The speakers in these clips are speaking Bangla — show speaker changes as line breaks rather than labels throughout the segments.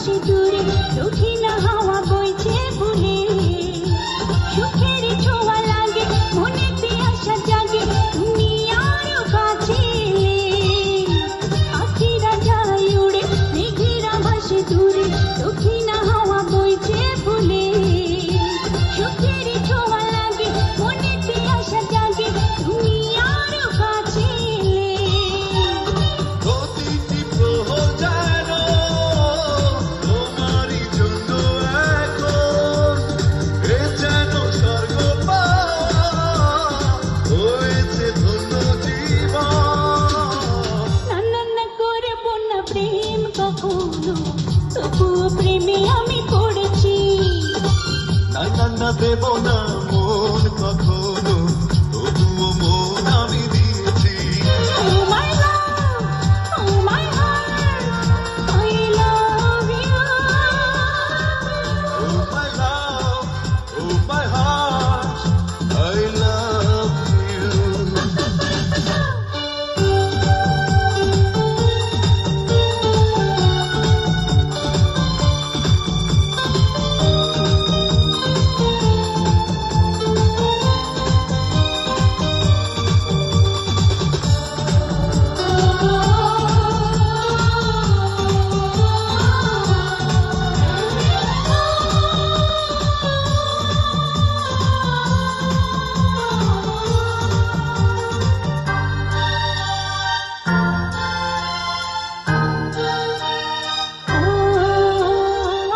ভাসে দূরে দক্ষিণ হাওয়া বইছে ভুলে সুখের ছোঁয়া লাগে মনেতে আশা জাগে তুমি আরো কাছে এলে পাখিরা যায় উড়ে মেঘেরা ভাসে দূরে দক্ষিণ হাওয়া বইছে ভুলে সুখের ছোঁয়া লাগে মনেতে আশা জাগে তুমি আরো কাছে এলে
প্রতিটি প্রহর যেন তোমারই জন্য এখন এ যেন স্বর্গ হয়েছে ধন্য জীবন।
না করবো না প্রেম কখনো তবুও প্রেমে আমি পড়েছি
না দেব না মন কখনো তবুও মন আমি দিয়েছি।
Oh my love, oh my heart, I love you.
Oh my love, oh my heart, I love you.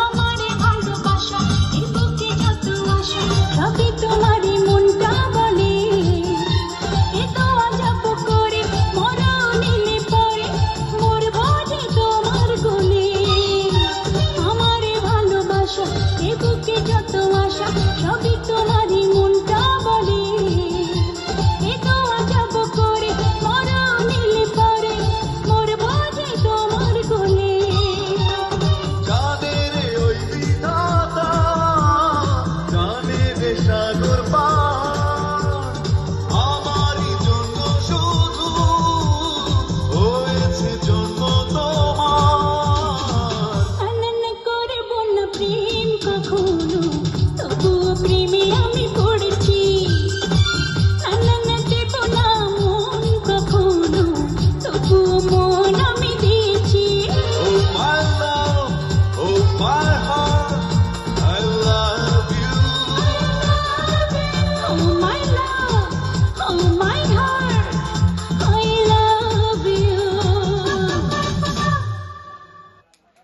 আমারে ভালোবাসা এ বুকে যত আশা সবই তোমারই মনটা বলে এ তো আজব করে মরণ এলে পরে মরবো যে তোমার কোলে আমারে ভালোবাসা এ বুকে যত আশা সবই তোমারই মনটা বলে এ তো আজব করে মরণ এলে পরে মরবো যে তোমার কোলে
জানে রে ওই বিধাতা, জানে রে সাগর পার, আমারই জন্য শুধু হয়েছে জন্ম তোমার।
আনন্দ করবো না প্রেম কখনো তবুও প্রেমে আমি পড়েছি আনন্দ দেব না মন কখনো তবুও মন আমি দিয়েছি
Oh my love, oh my